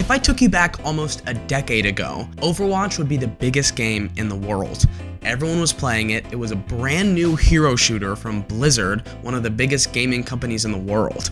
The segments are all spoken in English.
If I took you back almost a decade ago, Overwatch would be the biggest game in the world. Everyone was playing it. It was a brand new hero shooter from Blizzard, one of the biggest gaming companies in the world.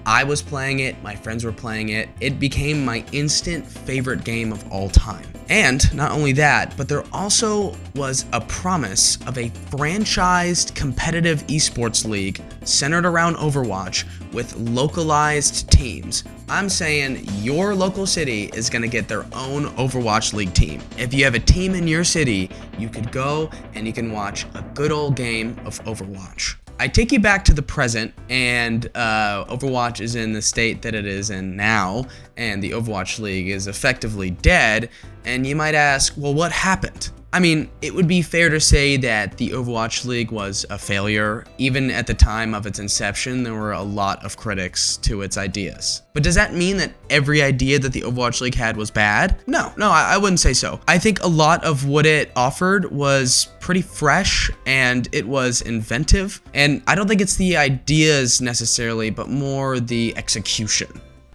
I was playing it, my friends were playing it. It became my instant favorite game of all time. And not only that, but there also was a promise of a franchised competitive esports league centered around Overwatch with localized teams. I'm saying your local city is going to get their own Overwatch League team. If you have a team in your city, you could go and you can watch a good old game of Overwatch. I take you back to the present, and Overwatch is in the state that it is in now, and the Overwatch League is effectively dead, and you might ask, well, what happened? I mean, it would be fair to say that the Overwatch League was a failure. Even at the time of its inception, there were a lot of critics to its ideas. But does that mean that every idea that the Overwatch League had was bad? No, I wouldn't say so. I think a lot of what it offered was pretty fresh and it was inventive. And I don't think it's the ideas necessarily, but more the execution.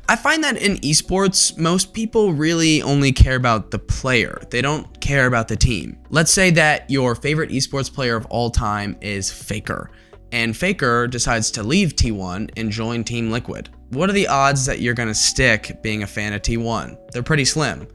I find that in esports, most people really only care about the player. They don't care about the team. Let's say that your favorite esports player of all time is Faker, and Faker decides to leave T1 and join Team Liquid. What are the odds that you're gonna stick being a fan of T1? They're pretty slim.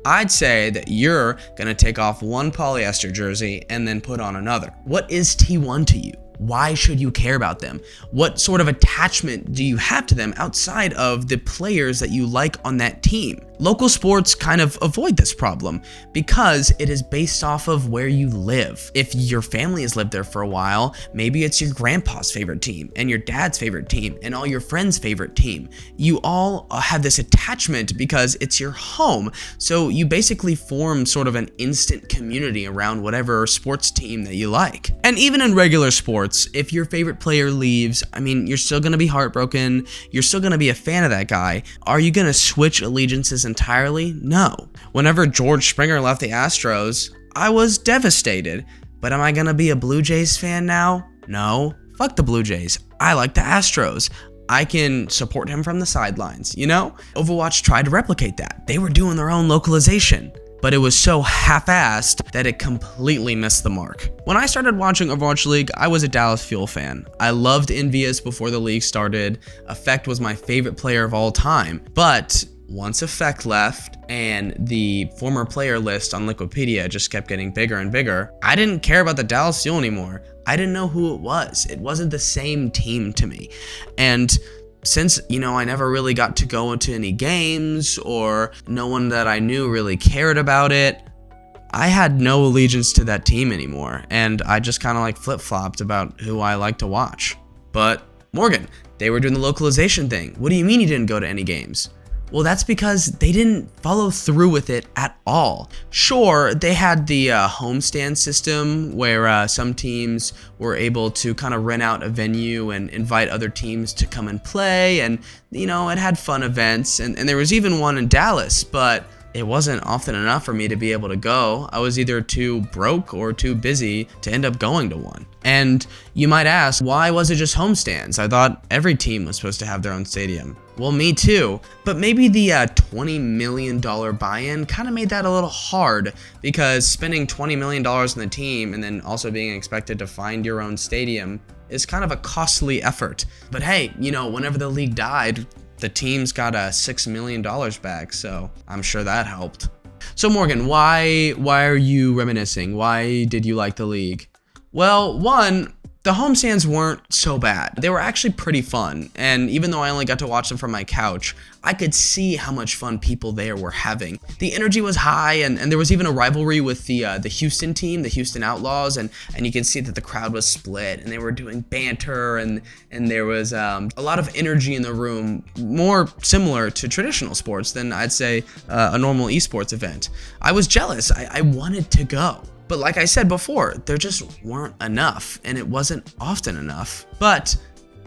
I'd say that you're gonna take off one polyester jersey and then put on another. What is T1 to you? Why should you care about them? What sort of attachment do you have to them outside of the players that you like on that team? Local sports kind of avoid this problem because it is based off of where you live. If your family has lived there for a while, maybe it's your grandpa's favorite team and your dad's favorite team and all your friends' favorite team. You all have this attachment because it's your home. So you basically form sort of an instant community around whatever sports team that you like. And even in regular sports, if your favorite player leaves, I mean, you're still gonna be heartbroken. You're still gonna be a fan of that guy. Are you gonna switch allegiances entirely? No. Whenever George Springer left the Astros, I was devastated. But am I gonna be a Blue Jays fan now? No. Fuck the Blue Jays. I like the Astros. I can support him from the sidelines, you know? Overwatch tried to replicate that. They were doing their own localization, but it was so half-assed that it completely missed the mark. When I started watching Overwatch League, I was a Dallas Fuel fan. I loved Envious before the league started. Effect was my favorite player of all time, but once Effect left and the former player list on Wikipedia just kept getting bigger and bigger, I didn't care about the Dallas Fuel anymore. I didn't know who it was. It wasn't the same team to me. And since, I never really got to go into any games or no one that I knew really cared about it, I had no allegiance to that team anymore. And I just kind of flip-flopped about who I like to watch. But Morgan, they were doing the localization thing. What do you mean you didn't go to any games? Well, that's because they didn't follow through with it at all. Sure, they had the homestand system where some teams were able to kind of rent out a venue and invite other teams to come and play, and it had fun events, and there was even one in Dallas, but it wasn't often enough for me to be able to go. I was either too broke or too busy to end up going to one. And you might ask, why was it just homestands? I thought every team was supposed to have their own stadium. Well, me too, but maybe the $20 million buy-in kind of made that a little hard, because spending $20 million on the team and then also being expected to find your own stadium is kind of a costly effort. But hey, whenever the league died, the teams got $6 million back, so I'm sure that helped. So Morgan, why are you reminiscing? Why did you like the league? Well, one, the homestands weren't so bad. They were actually pretty fun, and even though I only got to watch them from my couch, I could see how much fun people there were having. The energy was high, and there was even a rivalry with the Houston team, the Houston Outlaws, and you could see that the crowd was split, and they were doing banter, and there was a lot of energy in the room, more similar to traditional sports than I'd say a normal esports event. I was jealous. I wanted to go. But like I said before, there just weren't enough, and it wasn't often enough. But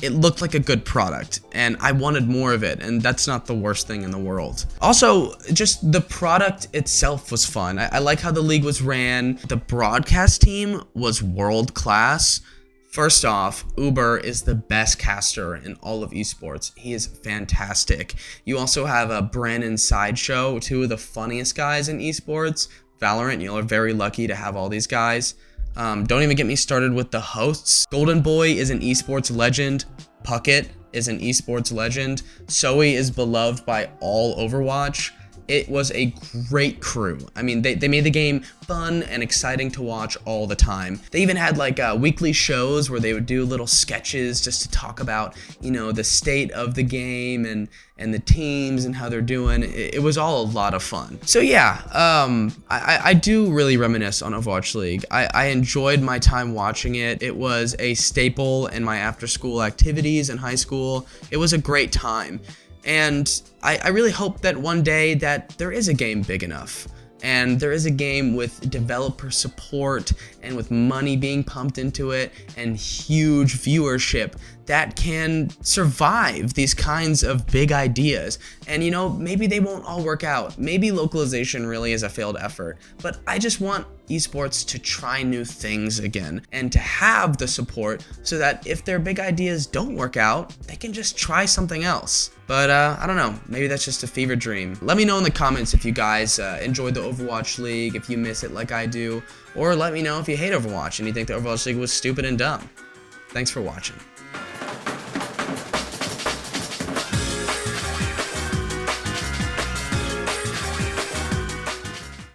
it looked like a good product, and I wanted more of it, and that's not the worst thing in the world. Also, just the product itself was fun. I like how the league was ran. The broadcast team was world class. First off, Uber is the best caster in all of esports. He is fantastic. You also have Brandon Sideshow, two of the funniest guys in esports. Valorant, are very lucky to have all these guys. Don't even get me started with the hosts. Golden Boy is an esports legend. Puckett is an esports legend. Zoe is beloved by all Overwatch. It was a great crew. I mean, they made the game fun and exciting to watch all the time. They even had like weekly shows where they would do little sketches just to talk about, the state of the game and the teams and how they're doing. It was all a lot of fun. So yeah, I do really reminisce on Overwatch League. I enjoyed my time watching it. It was a staple in my after-school activities in high school. It was a great time. And I really hope that one day that there is a game big enough and there is a game with developer support and with money being pumped into it and huge viewership that can survive these kinds of big ideas. And maybe they won't all work out. Maybe localization really is a failed effort, but I just want esports to try new things again and to have the support so that if their big ideas don't work out, they can just try something else. But I don't know, maybe that's just a fever dream. Let me know in the comments if you guys enjoyed the Overwatch League, if you miss it like I do, or let me know if you hate Overwatch and you think the Overwatch League was stupid and dumb. Thanks for watching.